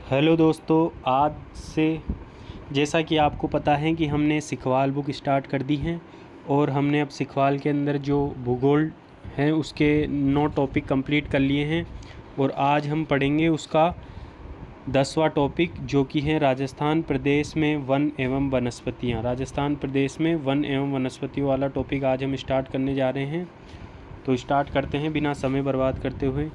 Hello दोस्तों, आज से जैसा कि आपको पता है कि हमने सिखवाल बुक स्टार्ट कर दी हैं और हमने अब सिखवाल के अंदर जो भूगोल हैं उसके 9 टॉपिक कंप्लीट कर लिए हैं और आज हम पढ़ेंगे उसका 10वां टॉपिक जो कि है राजस्थान प्रदेश में वन एवं वनस्पतियाँ। राजस्थान प्रदेश में वन एवं वनस्पतियों वाला टॉपिक आज हम स्टार्ट करने जा रहे हैं। तो स्टार्ट करते हैं बिना समय बर्बाद करते हुए।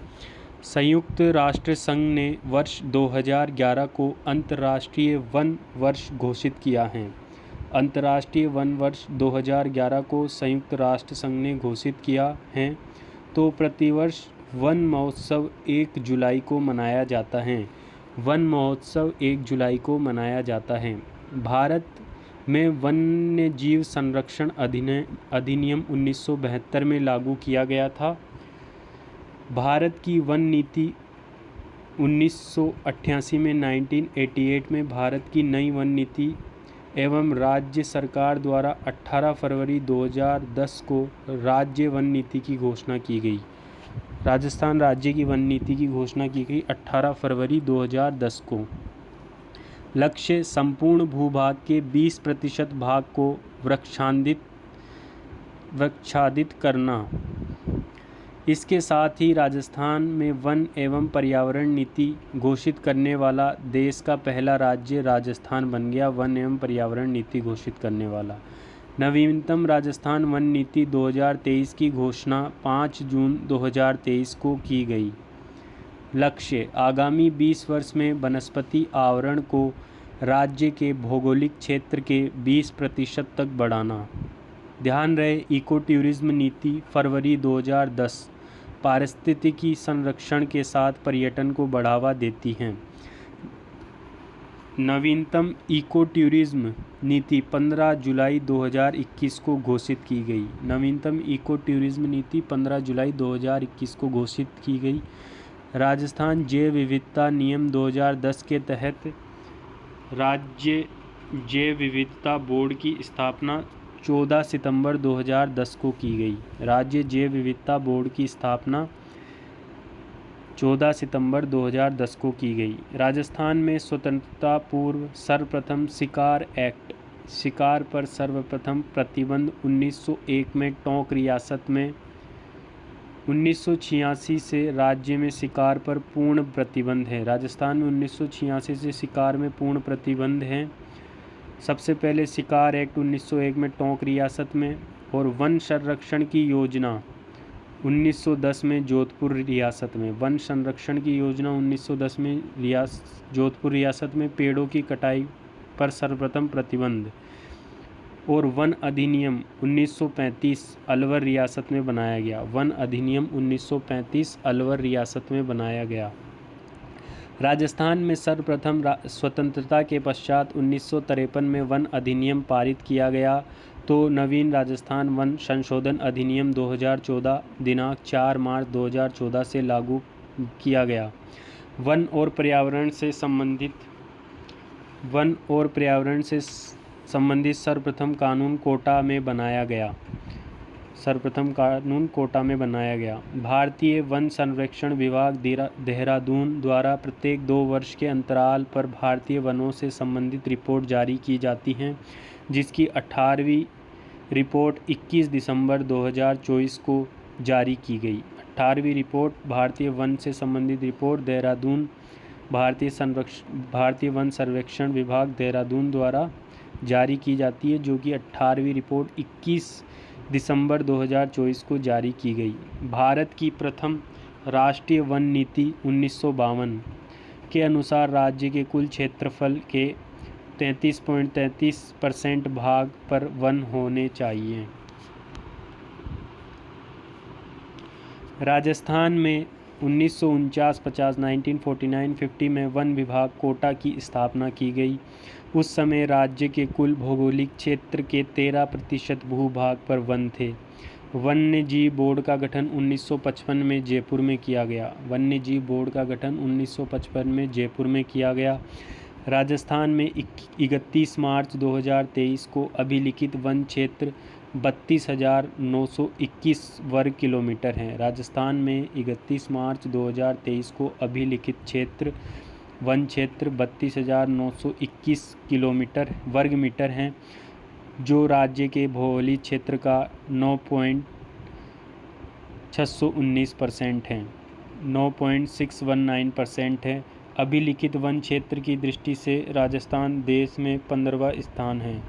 संयुक्त राष्ट्र संघ ने वर्ष 2011 को अंतर्राष्ट्रीय वन वर्ष घोषित किया है। अंतर्राष्ट्रीय वन वर्ष 2011 को संयुक्त राष्ट्र संघ ने घोषित किया है। तो प्रतिवर्ष वन महोत्सव 1 जुलाई को मनाया जाता है। वन महोत्सव 1 जुलाई को मनाया जाता है। भारत में वन्य जीव संरक्षण अधिनियम 1972 में लागू किया गया था। भारत की वन नीति 1988 में 1988 में भारत की नई वन नीति एवं राज्य सरकार द्वारा 18 फरवरी 2010 को राज्य वन नीति की घोषणा की गई। राजस्थान राज्य की वन नीति की घोषणा की गई 18 फरवरी 2010 को। लक्ष्य संपूर्ण भूभाग के 20% भाग को वृक्षाच्छादित करना। इसके साथ ही राजस्थान में वन एवं पर्यावरण नीति घोषित करने वाला देश का पहला राज्य राजस्थान बन गया। वन एवं पर्यावरण नीति घोषित करने वाला नवीनतम राजस्थान वन नीति 2023 की घोषणा 5 जून 2023 को की गई। लक्ष्य आगामी 20 वर्ष में वनस्पति आवरण को राज्य के भौगोलिक क्षेत्र के 20% तक बढ़ाना। ध्यान रहे, इको टूरिज्म नीति फरवरी 2010 पारिस्थितिकी संरक्षण के साथ पर्यटन को बढ़ावा देती हैं। नवीनतम इको टूरिज्म नीति 15 जुलाई 2021 को घोषित की गई। नवीनतम इको टूरिज्म नीति 15 जुलाई 2021 को घोषित की गई। राजस्थान जैव विविधता नियम 2010 के तहत राज्य जैव विविधता बोर्ड की स्थापना 14 सितंबर 2010 को की गई। राज्य जैव विविधता बोर्ड की स्थापना 14 सितंबर 2010 को की गई। राजस्थान में स्वतंत्रता पूर्व सर्वप्रथम शिकार एक्ट, शिकार पर सर्वप्रथम प्रतिबंध 1901 में टोंक रियासत में। 1986 से राज्य में शिकार पर पूर्ण प्रतिबंध है। राजस्थान में 1986 से शिकार में पूर्ण प्रतिबंध है। सबसे पहले शिकार एक्ट 1901 में टोंक रियासत में और वन संरक्षण की योजना 1910 में जोधपुर रियासत में। वन संरक्षण की योजना 1910 में जोधपुर रियासत में पेड़ों की कटाई पर सर्वप्रथम प्रतिबंध। और वन अधिनियम 1935 अलवर रियासत में बनाया गया। वन अधिनियम 1935 अलवर रियासत में बनाया गया। राजस्थान में सर्वप्रथम स्वतंत्रता के पश्चात 1953 में वन अधिनियम पारित किया गया। तो नवीन राजस्थान वन संशोधन अधिनियम 2014 दिनांक 4 मार्च 2014 से लागू किया गया। वन और पर्यावरण से संबंधित सर्वप्रथम कानून कोटा में बनाया गया। भारतीय वन सर्वेक्षण विभाग देहरादून द्वारा प्रत्येक 2 वर्ष के अंतराल पर भारतीय वनों से संबंधित रिपोर्ट जारी की जाती हैं, जिसकी 18वीं रिपोर्ट 21 दिसंबर 2024 को जारी की गई। 18वीं रिपोर्ट भारतीय वन से संबंधित रिपोर्ट देहरादून भारतीय वन सर्वेक्षण विभाग देहरादून द्वारा जारी की जाती है, जो कि 18वीं रिपोर्ट 21 दिसंबर 2024 को जारी की गई। भारत की प्रथम राष्ट्रीय वन नीति 1952 के अनुसार राज्य के कुल क्षेत्रफल के 33.33% भाग पर वन होने चाहिए। राजस्थान में 1949-50 1949-50 में वन विभाग कोटा की स्थापना की गई। उस समय राज्य के कुल भौगोलिक क्षेत्र के 13% भूभाग पर वन थे। वन्य जीव बोर्ड का गठन 1955 में जयपुर में किया गया। वन्य जीव बोर्ड का गठन 1955 में जयपुर में किया गया। राजस्थान में 31 मार्च 2023 को अभिलिखित वन क्षेत्र 32,921 वर्ग किलोमीटर हैं। राजस्थान में 31 मार्च 2023 को अभिलिखित क्षेत्र वन क्षेत्र 32,921 किलोमीटर वर्ग मीटर हैं, जो राज्य के भौगोलिक क्षेत्र का 9.619% है 9.619% है। अभिलिखित वन क्षेत्र की दृष्टि से राजस्थान देश में 15वां स्थान है।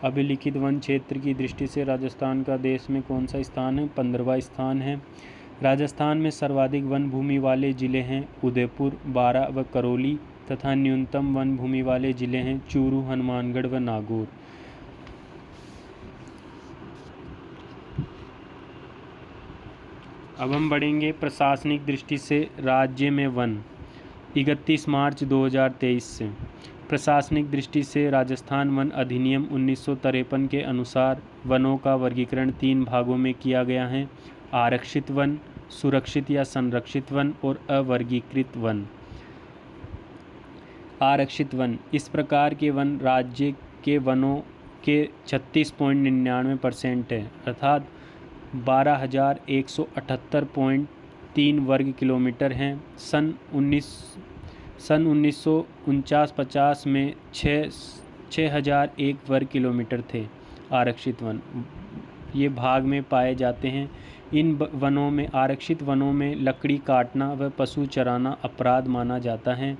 अभिलिखित वन क्षेत्र की दृष्टि से राजस्थान का देश में कौन सा स्थान है? 15वां स्थान है। राजस्थान में सर्वाधिक वन भूमि वाले जिले हैं उदयपुर, बारां व करौली तथा न्यूनतम वन भूमि वाले जिले हैं चूरू, हनुमानगढ़ व नागौर। अब हम बढ़ेंगे प्रशासनिक दृष्टि से राज्य में वन 31 मार्च 2023 से। प्रशासनिक दृष्टि से राजस्थान वन अधिनियम 1953 के अनुसार वनों का वर्गीकरण 3 भागों में किया गया है: आरक्षित वन, सुरक्षित या संरक्षित वन और अवर्गीकृत वन। आरक्षित वन इस प्रकार के वन राज्य के वनों के 36.99% है, अर्थात 12,178.3 वर्ग किलोमीटर हैं। सन 1949-50 में 6,001 वर्ग किलोमीटर थे। आरक्षित वन ये भाग में पाए जाते हैं। इन वनों में आरक्षित वनों में लकड़ी काटना व पशु चराना अपराध माना जाता है।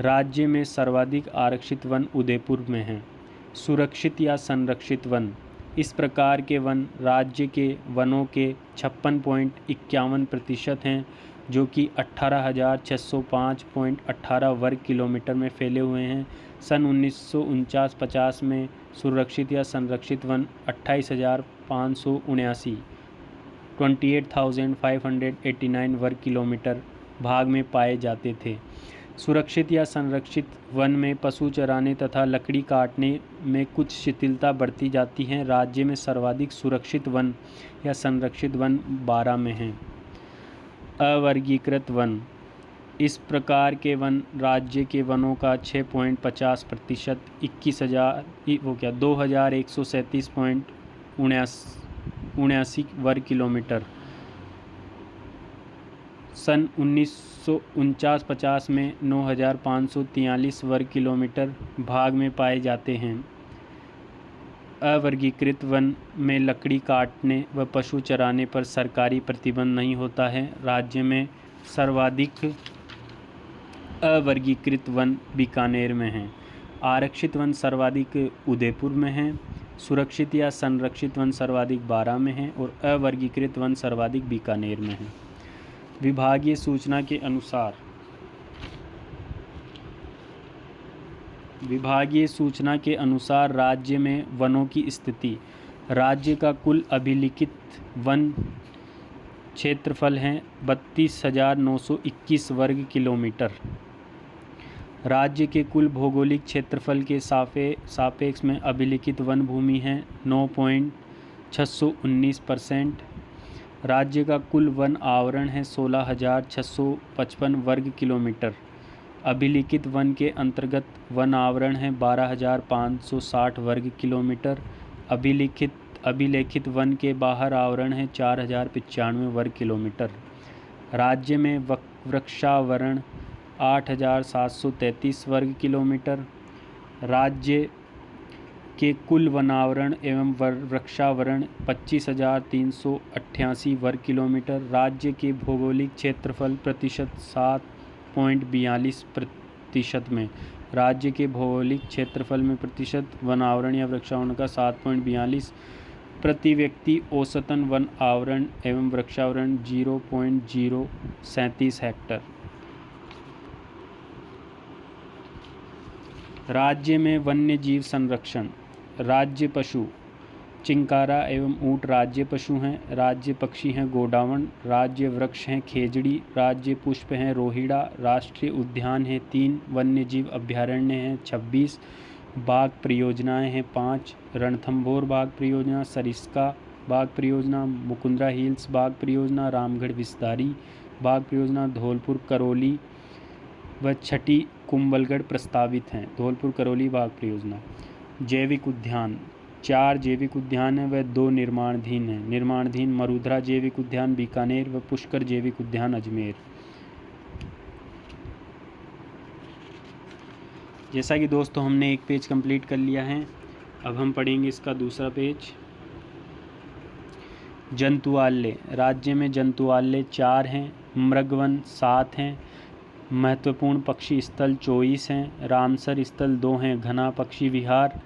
राज्य में सर्वाधिक आरक्षित वन उदयपुर में हैं। सुरक्षित या संरक्षित वन इस प्रकार के वन राज्य के वनों के 56.51% हैं, जो कि 18,605.18 वर्ग किलोमीटर में फैले हुए हैं। सन 1949-50 में सुरक्षित या संरक्षित वन 28,579 28,589 वर्ग किलोमीटर भाग में पाए जाते थे। सुरक्षित या संरक्षित वन में पशु चराने तथा लकड़ी काटने में कुछ शिथिलता बरती जाती है। राज्य में सर्वाधिक सुरक्षित वन या संरक्षित वन बारां में हैं। अवर्गीकृत वन इस प्रकार के वन राज्य के वनों का 6.50% 2,137.79 वर्ग किलोमीटर सन 1949-50 में 9,543 वर्ग किलोमीटर भाग में पाए जाते हैं। अवर्गीकृत वन में लकड़ी काटने व पशु चराने पर सरकारी प्रतिबंध नहीं होता है। राज्य में सर्वाधिक अवर्गीकृत वन बीकानेर में हैं। आरक्षित वन सर्वाधिक उदयपुर में हैं। सुरक्षित या संरक्षित वन सर्वाधिक बारां में हैं और अवर्गीकृत वन सर्वाधिक बीकानेर में हैं। विभागीय सूचना के अनुसार राज्य में वनों की स्थिति। राज्य का कुल अभिलिखित वन क्षेत्रफल है 32,921 वर्ग किलोमीटर। राज्य के कुल भौगोलिक क्षेत्रफल के सापेक्ष में अभिलिखित वन भूमि है 9.619%। राज्य का कुल वन आवरण है 16,655 वर्ग किलोमीटर। अभिलिखित वन के अंतर्गत वन आवरण है 12,560 वर्ग किलोमीटर। अभिलेखित वन के बाहर आवरण है 4,095 वर्ग किलोमीटर। राज्य में वृक्षावरण 8,733 वर्ग किलोमीटर। राज्य के कुल वनावरण एवं वृक्षावरण 25,388 वर्ग किलोमीटर। राज्य के भौगोलिक क्षेत्रफल प्रतिशत 7.42% में। राज्य के भौगोलिक क्षेत्रफल में प्रतिशत वनावरण या वृक्षावरण का 7.42 प्रति व्यक्ति औसतन वन आवरण एवं वृक्षावरण 0.037 हेक्टेयर। राज्य में वन्य जीव संरक्षण। राज्य पशु चिंकारा एवं ऊँट राज्य पशु हैं। राज्य पक्षी हैं गोडावण। राज्य वृक्ष हैं खेजड़ी। राज्य पुष्प हैं रोहिड़ा। राष्ट्रीय उद्यान हैं 3। वन्य जीव अभयारण्य हैं 26। बाघ परियोजनाएं हैं 5। रणथंभौर बाघ परियोजना, सरिस्का बाघ परियोजना, मुकुंदरा हिल्स बाघ परियोजना, रामगढ़ विस्तारी बाघ परियोजना, धौलपुर करौली व छठी कुंभलगढ़ प्रस्तावित हैं। धौलपुर करौली बाघ परियोजना। जैविक उद्यान 4 जैविक उद्यान हैं व 2 निर्माणाधीन हैं। निर्माणाधीन मरुधरा जैविक उद्यान बीकानेर व पुष्कर जैविक उद्यान अजमेर। जैसा कि दोस्तों हमने एक पेज कंप्लीट कर लिया है, अब हम पढ़ेंगे इसका दूसरा पेज। जंतुआल्य। राज्य में जंतुआल्य 4 हैं, मृगवन 7 हैं, महत्वपूर्ण पक्षी स्थल 24 हैं, रामसर स्थल 2 हैं, घना पक्षी विहार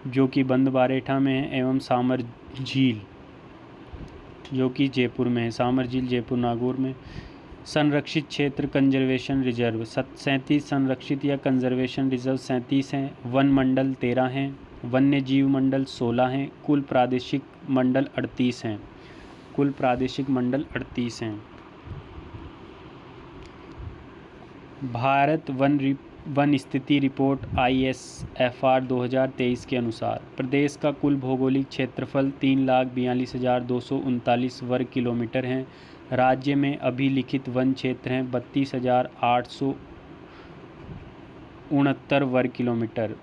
जो कि बंदबारेठा में है, एवं सामर झील जो कि जयपुर में है, सामर झील जयपुर नागौर में। संरक्षित क्षेत्र कंजर्वेशन रिजर्व 37 संरक्षित या कंजर्वेशन रिजर्व 37 हैं, वन मंडल 13 हैं, वन्य जीव मंडल 16 हैं, कुल प्रादेशिक मंडल 38 हैं, कुल प्रादेशिक मंडल 38 हैं। भारत वन स्थिति रिपोर्ट ISFR 2023 के अनुसार प्रदेश का कुल भौगोलिक क्षेत्रफल 3,42,239 वर्ग किलोमीटर है। राज्य में अभिलिखित वन क्षेत्र हैं 32,869 वर्ग किलोमीटर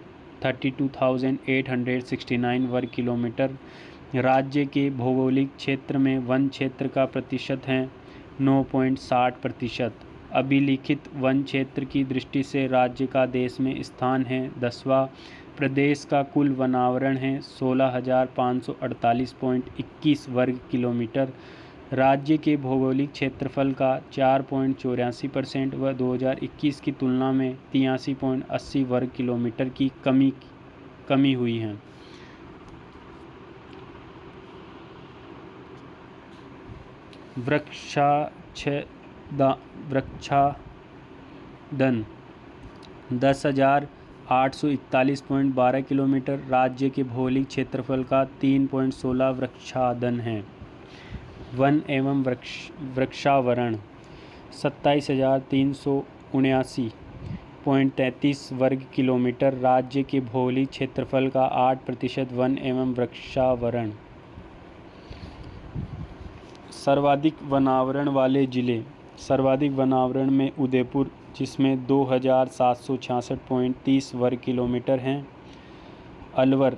32,869 वर्ग किलोमीटर। राज्य के भौगोलिक क्षेत्र में वन क्षेत्र का प्रतिशत है 9.60%। अभिलिखित वन क्षेत्र की दृष्टि से राज्य का देश में स्थान है 10वां। प्रदेश का कुल वनावरण है 16,548.21 वर्ग किलोमीटर। राज्य के भौगोलिक क्षेत्रफल का 4.84% व 2021 की तुलना में 83.80 वर्ग किलोमीटर की कमी हुई है। वृक्षादन 10,841.12 किलोमीटर। राज्य के भौगोलिक क्षेत्रफल का 3.16 वृक्षादन है। वन एवं वृक्षावरण 27,379.33 वर्ग किलोमीटर। राज्य के भौगोलिक क्षेत्रफल का 8% वन एवं वृक्षावरण। सर्वाधिक वनावरण वाले जिले। सर्वाधिक वनावरण में उदयपुर जिसमें 2,766.30 वर्ग किलोमीटर हैं। अलवर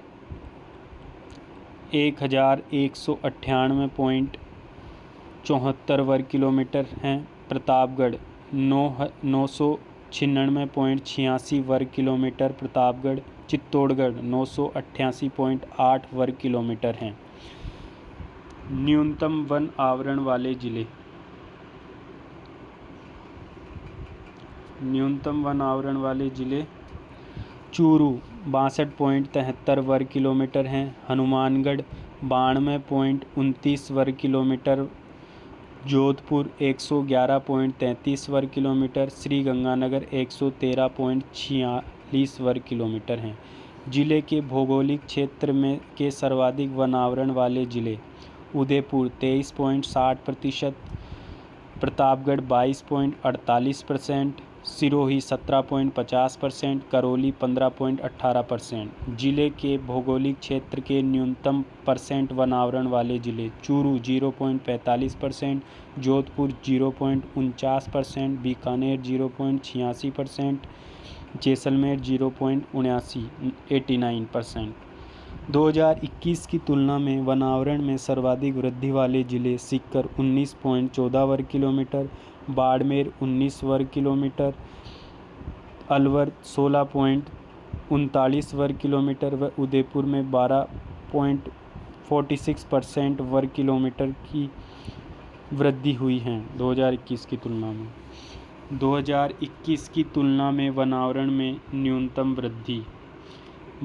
1,198.74 वर्ग किलोमीटर हैं। प्रतापगढ़ 996.86 वर्ग किलोमीटर प्रतापगढ़। चित्तौड़गढ़ 988.8 वर्ग किलोमीटर हैं। न्यूनतम वन आवरण वाले जिले। न्यूनतम वन आवरण वाले जिले चूरू 62.73 वर्ग किलोमीटर हैं। हनुमानगढ़ 92.29 वर्ग किलोमीटर। जोधपुर 111.33 वर्ग किलोमीटर। श्री गंगानगर 113.46 वर्ग किलोमीटर हैं। जिले के भौगोलिक क्षेत्र में के सर्वाधिक वनावरण वाले जिले उदयपुर 23.60%, प्रतापगढ़ 22.48%, सिरोही 17.50%, करौली 15.18%। जिले के भौगोलिक क्षेत्र के न्यूनतम % वनावरण वाले जिले चूरू 0.45%, जोधपुर 0.49%, बीकानेर 0.86%, जैसलमेर 0.89%। 2021 की तुलना में वनावरण में सर्वाधिक वृद्धि वाले जिले सीकर 19.14 वर्ग किलोमीटर, बाड़मेर 19 वर्ग किलोमीटर, अलवर 16.39 वर्ग किलोमीटर व उदयपुर में 12.46% वर्ग किलोमीटर की वृद्धि हुई है 2021 की तुलना में। 2021 की तुलना में वनावरण में न्यूनतम वृद्धि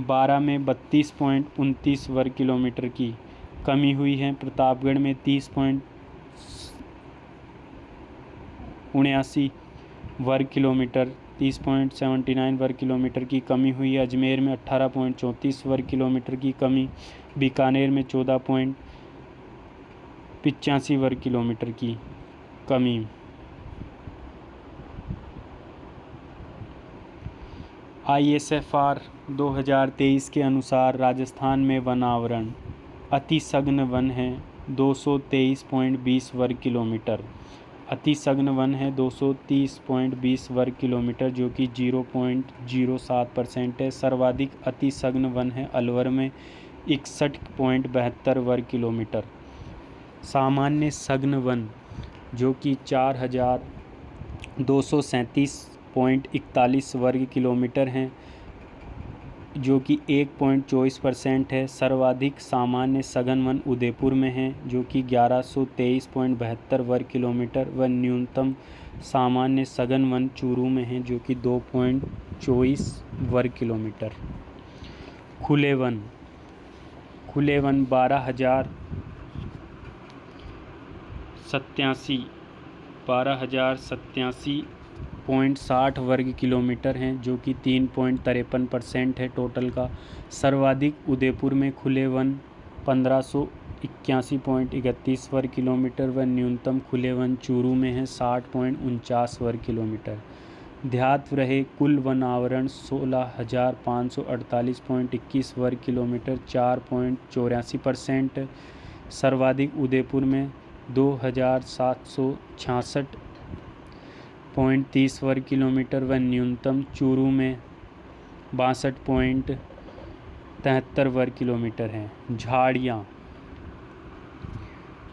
12 में 32.29 वर्ग किलोमीटर की कमी हुई है। प्रतापगढ़ में 30.79 वर्ग किलोमीटर 30.79 वर्ग किलोमीटर की कमी हुई है। अजमेर में 18.34 वर्ग किलोमीटर की कमी। बीकानेर में 14.85 वर्ग किलोमीटर की कमी। ISFR 2023 के अनुसार राजस्थान में वनावरण अतिसघन वन है 223.20 वर्ग किलोमीटर। अतिसघन वन है 230.20 वर्ग किलोमीटर जो कि 0.07% है। सर्वाधिक अतिसघन वन है अलवर में 61.72 वर्ग किलोमीटर। सामान्य सघन वन जो कि 4,237 0.41 वर्ग किलोमीटर हैं, जो कि 1.24% है। सर्वाधिक सामान्य सघन वन उदयपुर में है, जो कि 1123.72 वर्ग किलोमीटर व न्यूनतम सामान्य सघन वन चूरू में है, जो कि 2.24 वर्ग किलोमीटर। खुले वन 12,087.60 वर्ग किलोमीटर हैं, जो कि 3.53% है टोटल का। सर्वाधिक उदयपुर में खुले वन 1581.31 वर्ग किलोमीटर व न्यूनतम खुले वन चूरू में है 60.49 वर्ग किलोमीटर। ध्यात रहे कुल वन आवरण 16,548.21 वर्ग किलोमीटर 4.84%। सर्वाधिक उदयपुर में 2,766.30 वर्ग किलोमीटर व न्यूनतम चूरू में 62.73 वर्ग किलोमीटर हैं।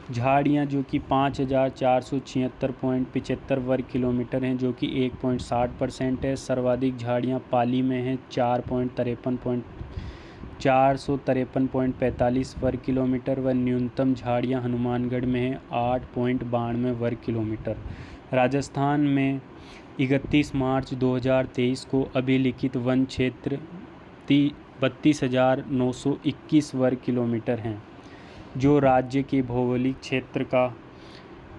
झाड़ियाँ जो कि 5,476.75 वर्ग किलोमीटर हैं, जो कि 1.60% है। सर्वाधिक झाड़ियाँ पाली में हैं 453.45 वर्ग किलोमीटर व न्यूनतम झाड़ियाँ हनुमानगढ़ में हैं 8.92 वर्ग किलोमीटर। राजस्थान में 31 मार्च 2023 को अभिलिखित वन क्षेत्र 32,921 वर्ग किलोमीटर हैं, जो राज्य के भौगोलिक क्षेत्र का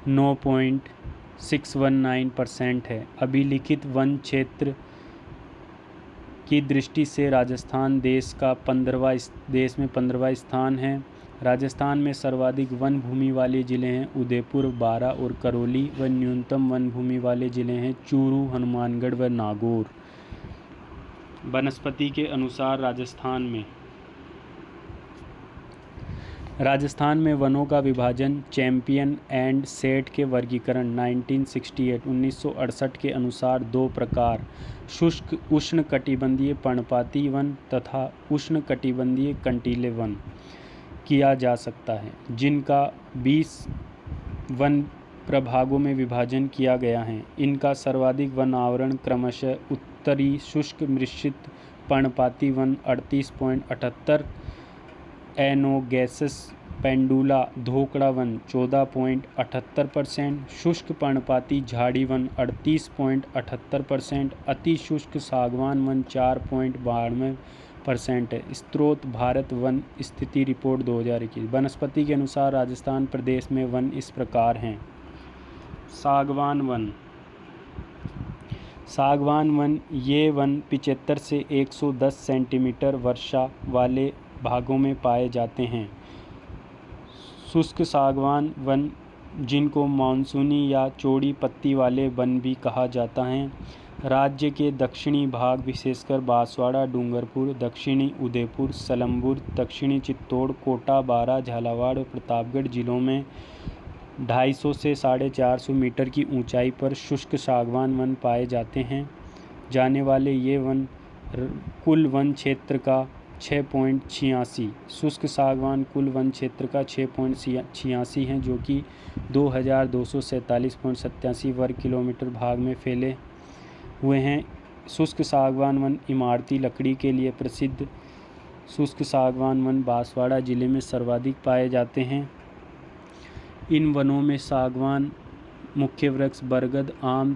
9.619% है। अभिलिखित वन क्षेत्र की दृष्टि से राजस्थान देश में 15वां स्थान है। राजस्थान में सर्वाधिक वन भूमि वाले ज़िले हैं उदयपुर, बारा और करौली व न्यूनतम वन भूमि वाले ज़िले हैं चूरू, हनुमानगढ़ व नागौर। वनस्पति के अनुसार राजस्थान में वनों का विभाजन चैंपियन एंड सेट के वर्गीकरण 1968 के अनुसार दो प्रकार शुष्क उष्णकटिबंधीय पर्णपाती वन तथा उष्णकटिबंधीय कंटीले वन किया जा सकता है, जिनका 20 वन प्रभागों में विभाजन किया गया है। इनका सर्वाधिक वन आवरण क्रमशः उत्तरी शुष्क मिश्रित पर्णपाती वन 38.78, एनोगैसस पेंडुला धोकड़ा वन 14.78%, शुष्क पर्णपाती झाड़ी वन 38.78%, अति शुष्क सागवान वन 4.92% है। स्रोत भारत वन स्थिति रिपोर्ट 2021। वनस्पति के अनुसार राजस्थान प्रदेश में वन इस प्रकार हैं। सागवान वन ये वन 75 से 110 सेंटीमीटर वर्षा वाले भागों में पाए जाते हैं। शुष्क सागवान वन, जिनको मानसूनी या चौड़ी पत्ती वाले वन भी कहा जाता है, राज्य के दक्षिणी भाग विशेषकर बांसवाड़ा, डूंगरपुर, दक्षिणी उदयपुर, सलम्बुर, दक्षिणी चित्तौड़, कोटा, बारा, झालावाड़ और प्रतापगढ़ जिलों में 250 से 450 मीटर की ऊंचाई पर शुष्क सागवान वन पाए जाते हैं। जाने वाले ये वन कुल वन क्षेत्र का 6.86, शुष्क सागवान कुल वन क्षेत्र का 6.86 हैं, जो कि 2,247.87 वर्ग किलोमीटर भाग में फैले हुए हैं। शुष्क सागवान वन इमारती लकड़ी के लिए प्रसिद्ध शुष्क सागवान वन बांसवाड़ा जिले में सर्वाधिक पाए जाते हैं। इन वनों में सागवान मुख्य वृक्ष बरगद, आम,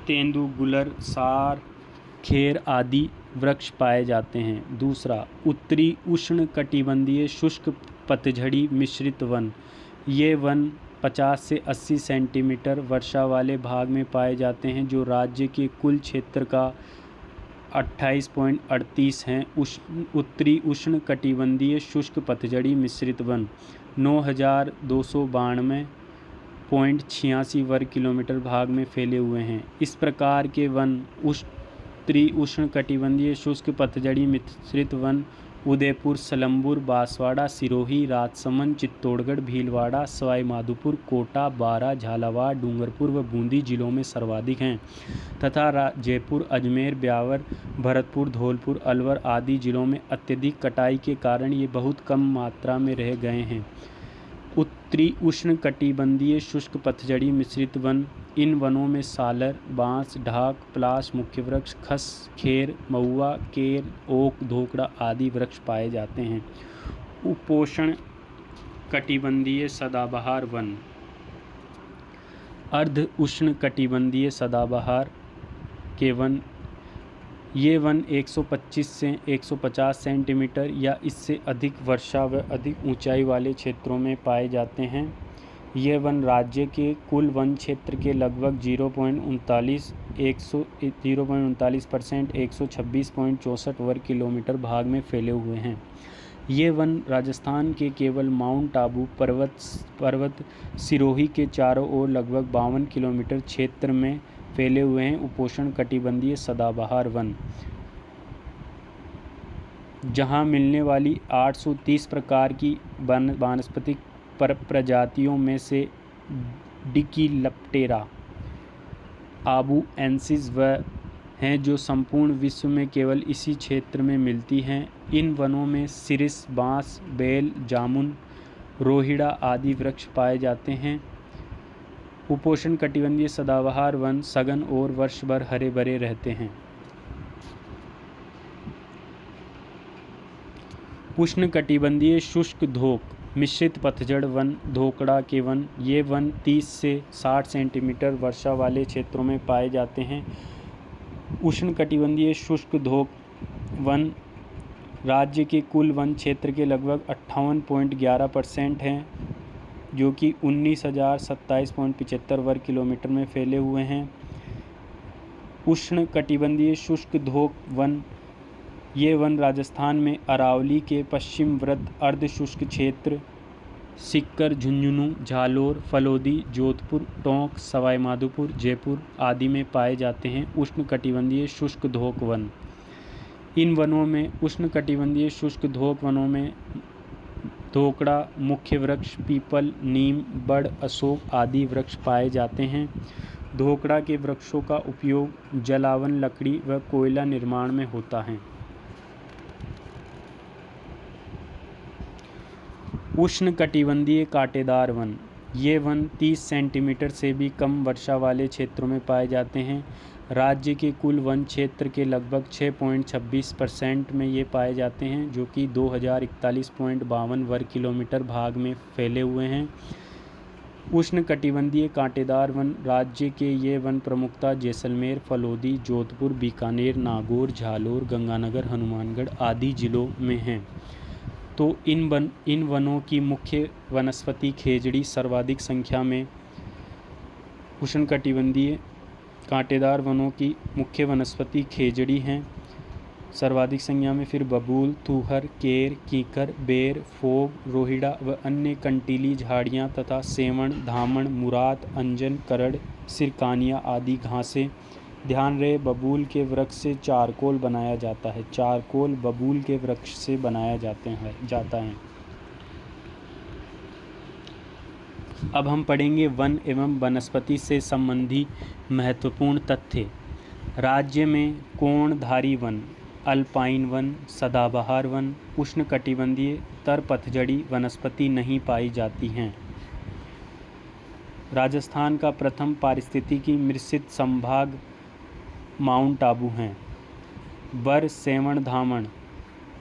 तेंदू, गुलर, सार, खेर आदि वृक्ष पाए जाते हैं। दूसरा, उत्तरी उष्णकटिबंधीय शुष्क पतझड़ी मिश्रित वन। ये वन 50 से 80 सेंटीमीटर वर्षा वाले भाग में पाए जाते हैं, जो राज्य के कुल क्षेत्र का 28.38 हैं। उत्तरी उष्णकटिबंधीय शुष्क पतझड़ी मिश्रित वन 9,292.86 वर्ग किलोमीटर भाग में फैले हुए हैं। इस प्रकार के वन उत्तरी उष्णकटिबंधीय शुष्क पतझड़ी मिश्रित वन उदयपुर, सलम्बुर, बांसवाड़ा, सिरोही, राजसमंद, चित्तौड़गढ़, भीलवाड़ा, सवाई माधोपुर, कोटा, बारा, झालावाड़, डूंगरपुर व बूंदी जिलों में सर्वाधिक हैं तथा जयपुर, अजमेर, ब्यावर, भरतपुर, धौलपुर, अलवर आदि जिलों में अत्यधिक कटाई के कारण ये बहुत कम मात्रा में रह गए हैं। उत्तरी उष्णकटिबंधीय शुष्क पतझड़ी मिश्रित वन। इन वनों में सालर, बांस, ढाक, पलाश, मुख्य वृक्ष, खस, खेर, महुआ, केर, ओक, धोकड़ा आदि वृक्ष पाए जाते हैं। उपोष्ण कटिबंधीय सदाबहार वन। अर्ध उष्णकटिबंधीय सदाबहार के वन। ये वन 125 से 150 सेंटीमीटर या इससे अधिक वर्षा व अधिक ऊंचाई वाले क्षेत्रों में पाए जाते हैं। ये वन राज्य के कुल वन क्षेत्र के लगभग 0.39% 126.64 वर्ग किलोमीटर भाग में फैले हुए हैं। ये वन राजस्थान के केवल माउंट आबू पर्वत सिरोही के चारों ओर लगभग 52 किलोमीटर क्षेत्र में फैले हुए हैं। उपोष्ण कटिबंधीय सदाबहार वन, जहां मिलने वाली 830 प्रकार की वानस्पतिक प्रजातियों में से डिकिलप्टेरा आबूएंसिस व हैं जो संपूर्ण विश्व में केवल इसी क्षेत्र में मिलती हैं। इन वनों में सिरिस, बांस, बेल, जामुन, रोहिड़ा आदि वृक्ष पाए जाते हैं। उपोष्ण कटिबंधीय सदाबहार वन सघन और वर्ष भर हरे भरे रहते हैं। उष्णकटिबंधीय शुष्क धोक मिश्रित पतझड़ वन, धोकड़ा के वन। ये वन 30 से 60 सेंटीमीटर वर्षा वाले क्षेत्रों में पाए जाते हैं। उष्णकटिबंधीय शुष्क धोक वन राज्य के कुल वन क्षेत्र के लगभग 58.11% हैं, जो कि 19,027.75 वर्ग किलोमीटर में फैले हुए हैं। उष्णकटिबंधीय शुष्क धोक वन, ये वन राजस्थान में अरावली के पश्चिमवृत्त अर्धशुष्क क्षेत्र सीकर, झुंझुनू, जालोर, फलोदी, जोधपुर, टोंक, सवाई माधोपुर, जयपुर आदि में पाए जाते हैं। उष्णकटिबंधीय शुष्क धोक वन। इन वनों में उष्णकटिबंधीय शुष्क धोक वनों में धोकड़ा, मुख्य वृक्ष, पीपल, नीम, बड़, अशोक आदि वृक्ष पाए जाते हैं। धोकड़ा के वृक्षों का उपयोग जलावन, लकड़ी व कोयला निर्माण में होता है। उष्णकटिबंधीय कांटेदार वन, ये वन 30 सेंटीमीटर से भी कम वर्षा वाले क्षेत्रों में पाए जाते हैं। राज्य के कुल वन क्षेत्र के लगभग 6.26% में ये पाए जाते हैं, जो कि 2041.52 वर्ग किलोमीटर भाग में फैले हुए हैं। उष्णकटिबंधीय कांटेदार वन राज्य के ये वन प्रमुखतः जैसलमेर, फलोदी, जोधपुर, बीकानेर, नागौर, झालोर, गंगानगर, हनुमानगढ़ आदि जिलों में हैं। तो इन वनों की मुख्य वनस्पति खेजड़ी सर्वाधिक संख्या में। उष्णकटिबंधीय कांटेदार वनों की मुख्य वनस्पति खेजड़ी हैं सर्वाधिक संख्या में, फिर बबूल, तुहर, केर, कीकर, बेर, फोग, रोहिड़ा व अन्य कंटीली झाड़ियाँ तथा सेवण, धामण, मुरात, अंजन, करड़, सिरकानिया आदि घासें। ध्यान रहे, बबूल के वृक्ष से चारकोल बनाया जाता है। चारकोल बबूल के वृक्ष से बनाया जाता है। अब हम पढ़ेंगे वन एवं वनस्पति से संबंधी महत्वपूर्ण तथ्य। राज्य में कोणधारी वन, अल्पाइन वन, सदाबहार वन, उष्णकटिबंधीय तरपतझड़ी वनस्पति नहीं पाई जाती हैं। राजस्थान का प्रथम पारिस्थितिकी मिश्रित संभाग माउंट आबू हैं। बर, सेवण,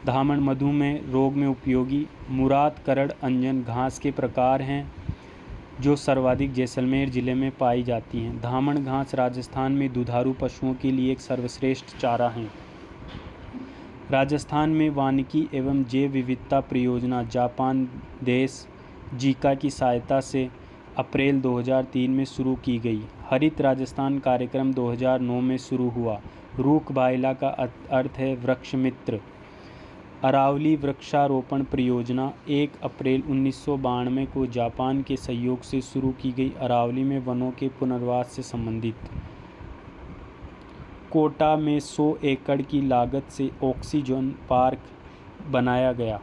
धामण मधुमेह रोग में उपयोगी। मुरात, करड़, अंजन घास के प्रकार हैं जो सर्वाधिक जैसलमेर जिले में पाई जाती हैं। धामण घास राजस्थान में दुधारू पशुओं के लिए एक सर्वश्रेष्ठ चारा है। राजस्थान में वानिकी एवं जैव विविधता परियोजना जापान देश जीका की सहायता से अप्रैल 2003 में शुरू की गई। हरित राजस्थान कार्यक्रम 2009 में शुरू हुआ। रूख बाइला का अर्थ है वृक्ष मित्र। अरावली वृक्षारोपण परियोजना 1 अप्रैल 1992 को जापान के सहयोग से शुरू की गई। अरावली में वनों के पुनर्वास से संबंधित। कोटा में 100 एकड़ की लागत से ऑक्सीजन पार्क बनाया गया।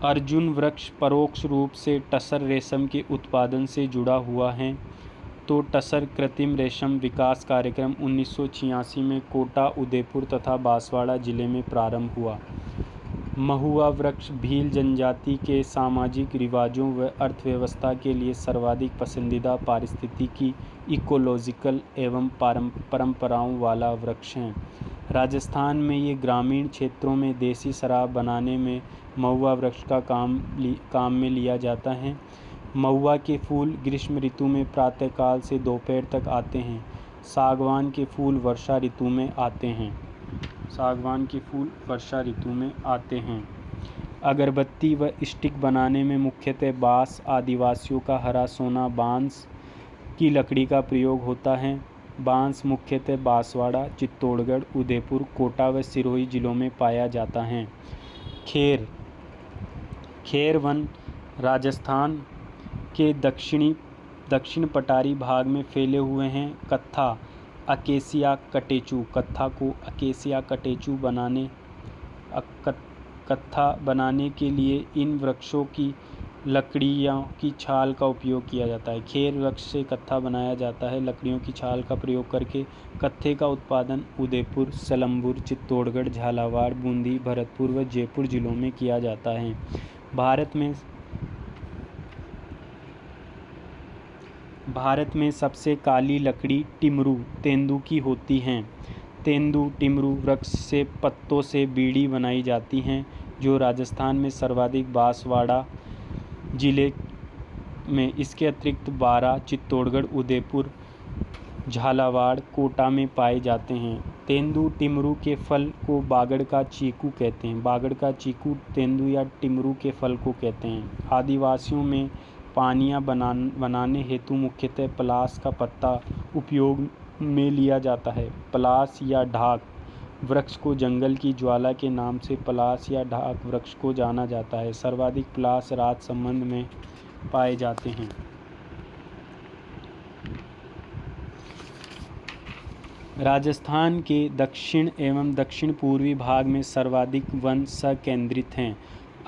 अर्जुन वृक्ष परोक्ष रूप से टसर रेशम के उत्पादन से जुड़ा हुआ है। तो टसर कृत्रिम रेशम विकास कार्यक्रम 1986 में कोटा, उदयपुर तथा बांसवाड़ा जिले में प्रारंभ हुआ। महुआ वृक्ष भील जनजाति के सामाजिक रिवाजों व अर्थव्यवस्था के लिए सर्वाधिक पसंदीदा पारिस्थितिकी इकोलॉजिकल एवं परंपराओं वाला वृक्ष है। राजस्थान में ये ग्रामीण क्षेत्रों में देसी शराब बनाने में महुआ वृक्ष का काम में लिया जाता है। महुआ के फूल ग्रीष्म ऋतु में प्रातःकाल से दोपहर तक आते हैं। सागवान के फूल वर्षा ऋतु में आते हैं। अगरबत्ती व स्टिक बनाने में मुख्यतः बांस, आदिवासियों का हरा सोना बांस की लकड़ी का प्रयोग होता है। बांस मुख्यतः बांसवाड़ा, चित्तौड़गढ़, उदयपुर, कोटा व सिरोही जिलों में पाया जाता है। खेर वन राजस्थान के दक्षिण पठारी भाग में फैले हुए हैं। कत्था अकेसिया कटेचू बनाने के लिए इन वृक्षों की लकड़ियों की छाल का उपयोग किया जाता है। खेर वृक्ष से कत्था बनाया जाता है। लकड़ियों की छाल का प्रयोग करके कत्थे का उत्पादन उदयपुर, सलम्बुर, चित्तौड़गढ़, झालावाड़, बूंदी, भरतपुर व जयपुर जिलों में किया जाता है। भारत में सबसे काली लकड़ी टिमरू तेंदू की होती है। टिमरू वृक्ष से पत्तों से बीड़ी बनाई जाती हैं, जो राजस्थान में सर्वाधिक बांसवाड़ा जिले में, इसके अतिरिक्त बारां, चित्तौड़गढ़, उदयपुर, झालावाड़, कोटा में पाए जाते हैं। तेंदू टिमरू के फल को बागड़ का चीकू कहते हैं। बागड़ का चीकू तेंदू या टिमरू के फल को कहते हैं। आदिवासियों में पानियाँ बनाने हेतु मुख्यतः पलास का पत्ता उपयोग में लिया जाता है। पलास या ढाक वृक्ष को जंगल की ज्वाला के नाम से पलास या ढाक वृक्ष को जाना जाता है। सर्वाधिक पलास राजसमंद में पाए जाते हैं। राजस्थान के दक्षिण एवं दक्षिण पूर्वी भाग में सर्वाधिक वन संकेंद्रित हैं।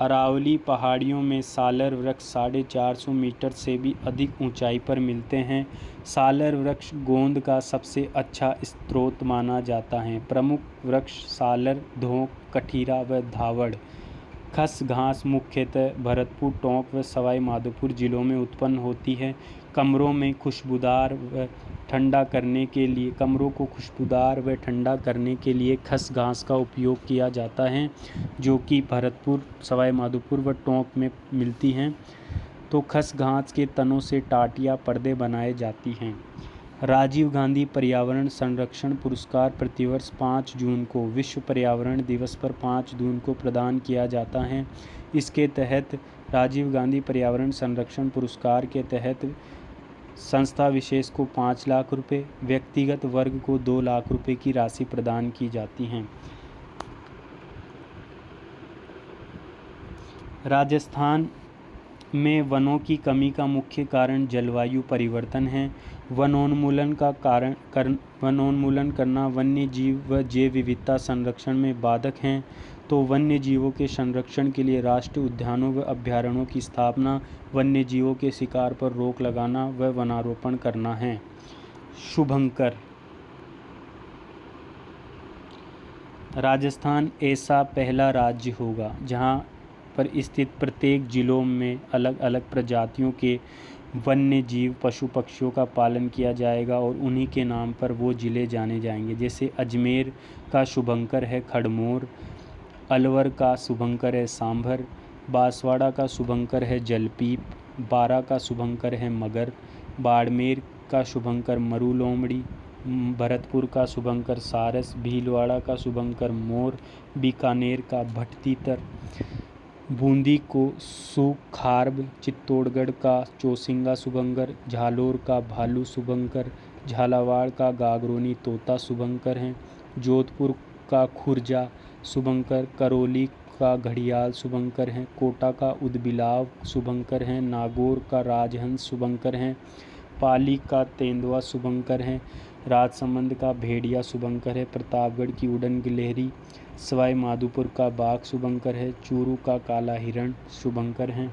अरावली पहाड़ियों में सालर वृक्ष 450 मीटर से भी अधिक ऊंचाई पर मिलते हैं। सालर वृक्ष गोंद का सबसे अच्छा स्रोत माना जाता है। प्रमुख वृक्ष सालर, धोंक, कठीरा व धावड़। खस घास मुख्यतः भरतपुर, टोंक व सवाई माधोपुर जिलों में उत्पन्न होती है। कमरों को खुशबूदार व ठंडा करने के लिए खस घास का उपयोग किया जाता है, जो कि भरतपुर, सवाई माधोपुर व टोंक में मिलती हैं। तो खस घास के तनों से टाटियाँ पर्दे बनाए जाती हैं। राजीव गांधी पर्यावरण संरक्षण पुरस्कार प्रतिवर्ष 5 जून को विश्व पर्यावरण दिवस पर 5 जून को प्रदान किया जाता है। इसके तहत राजीव गांधी पर्यावरण संरक्षण पुरस्कार के तहत संस्था विशेष को 5 लाख रुपए, व्यक्तिगत वर्ग को 2 लाख रुपए की राशि प्रदान की जाती हैं। राजस्थान में वनों की कमी का मुख्य कारण जलवायु परिवर्तन है। वनोन्मूलन करना वन्य जीव व जैव विविधता संरक्षण में बाधक हैं। तो वन्य जीवों के संरक्षण के लिए राष्ट्रीय उद्यानों व अभयारण्यों की स्थापना, वन्य जीवों के शिकार पर रोक लगाना व वनारोपण करना है। शुभंकर राजस्थान ऐसा पहला राज्य होगा जहां पर स्थित प्रत्येक जिलों में अलग अलग प्रजातियों के वन्य जीव, पशु पक्षियों का पालन किया जाएगा और उन्हीं के नाम पर वो ज़िले जाने जाएंगे। जैसे अजमेर का शुभंकर है खड़मोर, अलवर का शुभंकर है सांभर, बांसवाड़ा का शुभंकर है जलपीप, बारां का शुभंकर है मगर, बाड़मेर का शुभंकर मरु लोमड़ी, भरतपुर का शुभंकर सारस, भीलवाड़ा का शुभंकर मोर, बीकानेर का भटतीतर, बूंदी को सुखार्ब, चित्तौड़गढ़ का चौसिंगा शुभंकर, झालोर का भालू शुभंकर, झालावाड़ का गागरोनी तोता शुभंकर है, जोधपुर का खुरजा शुभंकर, करौली का घड़ियाल शुभंकर है, कोटा का उदबिलाव शुभंकर है, नागौर का राजहंस शुभंकर है, पाली का तेंदुआ शुभंकर है, राजसमंद का भेड़िया शुभंकर है, प्रतापगढ़ की उड़न गिलहरी, सवाई माधोपुर का बाघ शुभंकर है, चूरू का काला हिरण शुभंकर है,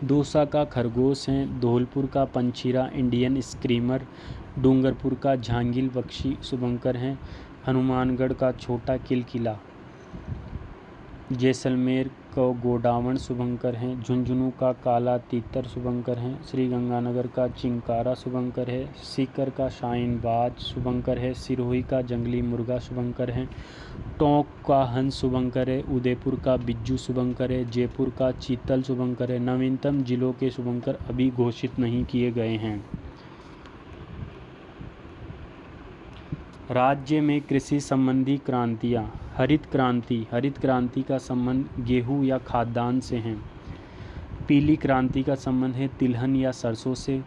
दौसा का खरगोश है, धौलपुर का पंछीरा इंडियन स्क्रीमर, डूंगरपुर का झांगिल पक्षी शुभंकर है, हनुमानगढ़ का छोटा किलकिला जैसलमेर का गोडावण शुभंकर है, झुंझुनू का काला तीतर शुभंकर है, श्रीगंगानगर का चिंकारा शुभंकर है, सीकर का शाहीन बाज शुभंकर है, सिरोही का जंगली मुर्गा शुभंकर है, टोंक का हंस शुभंकर है, उदयपुर का बिज्जू शुभंकर है, जयपुर का चीतल शुभंकर है। नवीनतम जिलों के शुभंकर अभी घोषित नहीं किए गए हैं। राज्य में कृषि संबंधी क्रांतियाँ। हरित क्रांति का संबंध गेहूँ या खाद्यान्न से है। पीली क्रांति का संबंध है तिलहन या सरसों से।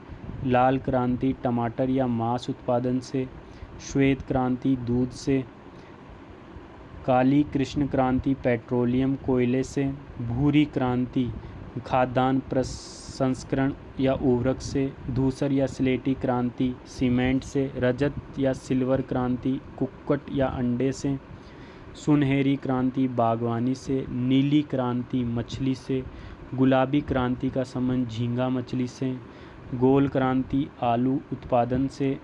लाल क्रांति टमाटर या मांस उत्पादन से। श्वेत क्रांति दूध से। काली कृष्ण क्रांति पेट्रोलियम कोयले से। भूरी क्रांति खाद्यान्न प्रसंस्करण या उर्वरक से। धूसर या स्लेटी क्रांति सीमेंट से। रजत या सिल्वर क्रांति कुक्कट या अंडे से। सुनहरी क्रांति बागवानी से। नीली क्रांति मछली से। गुलाबी क्रांति का संबंध झींगा मछली से। गोल क्रांति आलू उत्पादन से।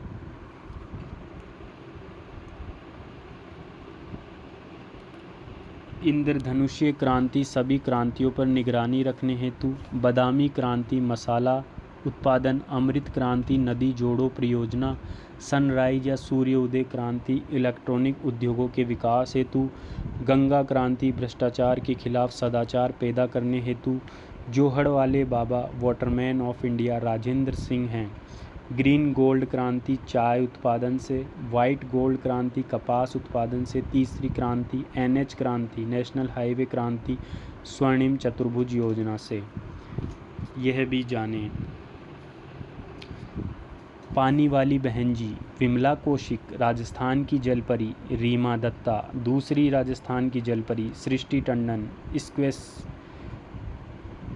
इंद्रधनुषीय क्रांति सभी क्रांतियों पर निगरानी रखने हेतु। बादामी क्रांति मसाला उत्पादन। अमृत क्रांति नदी जोड़ो परियोजना। सनराइज या सूर्योदय क्रांति इलेक्ट्रॉनिक उद्योगों के विकास हेतु। गंगा क्रांति भ्रष्टाचार के खिलाफ सदाचार पैदा करने हेतु। जोहड़ वाले बाबा waterman of India Rajendra Singh हैं। ग्रीन गोल्ड क्रांति चाय उत्पादन से। वाइट गोल्ड क्रांति कपास उत्पादन से। तीसरी क्रांति एनएच क्रांति नेशनल हाईवे क्रांति स्वर्णिम चतुर्भुज योजना से। यह भी जानें। पानी वाली बहन जी विमला कौशिक राजस्थान की जलपरी। रीमा दत्ता दूसरी राजस्थान की जलपरी। सृष्टि टंडन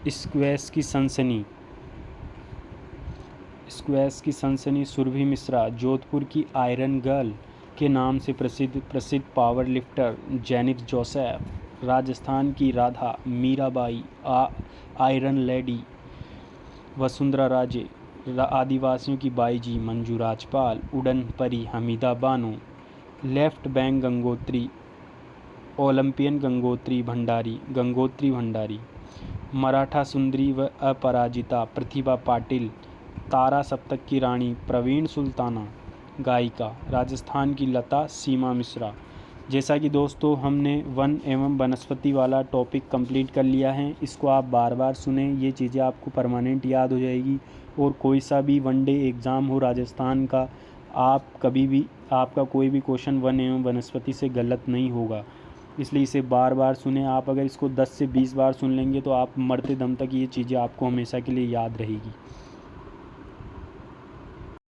स्क्वैश की सनसनी। सुरभि मिश्रा जोधपुर की आयरन गर्ल के नाम से प्रसिद्ध पावर लिफ्टर। जेनिथ जोसेफ राजस्थान की राधा। Mirabai iron lady. वसुंधरा राजे आदिवासियों की बाई जी। मंजू राजपाल उड़न परी। Hamida Bano. Left bank Gangotri Olympian Gangotri Bhandari. Maratha सुंदरी व अपराजिता प्रतिभा पाटिल। तारा सप्तक की रानी प्रवीण सुल्ताना गायिका। राजस्थान की लता सीमा मिश्रा। जैसा कि दोस्तों हमने वन एवं वनस्पति वाला टॉपिक कंप्लीट कर लिया है। इसको आप बार बार सुने, ये चीज़ें आपको परमानेंट याद हो जाएगी। और कोई सा भी वनडे एग्ज़ाम हो राजस्थान का, आप कभी भी आपका कोई भी क्वेश्चन वन एवं वनस्पति से गलत नहीं होगा। इसलिए इसे बार बार सुने। आप अगर इसको 10 से 20 बार सुन लेंगे तो आप मरते दम तक ये चीज़ें आपको हमेशा के लिए याद रहेगी।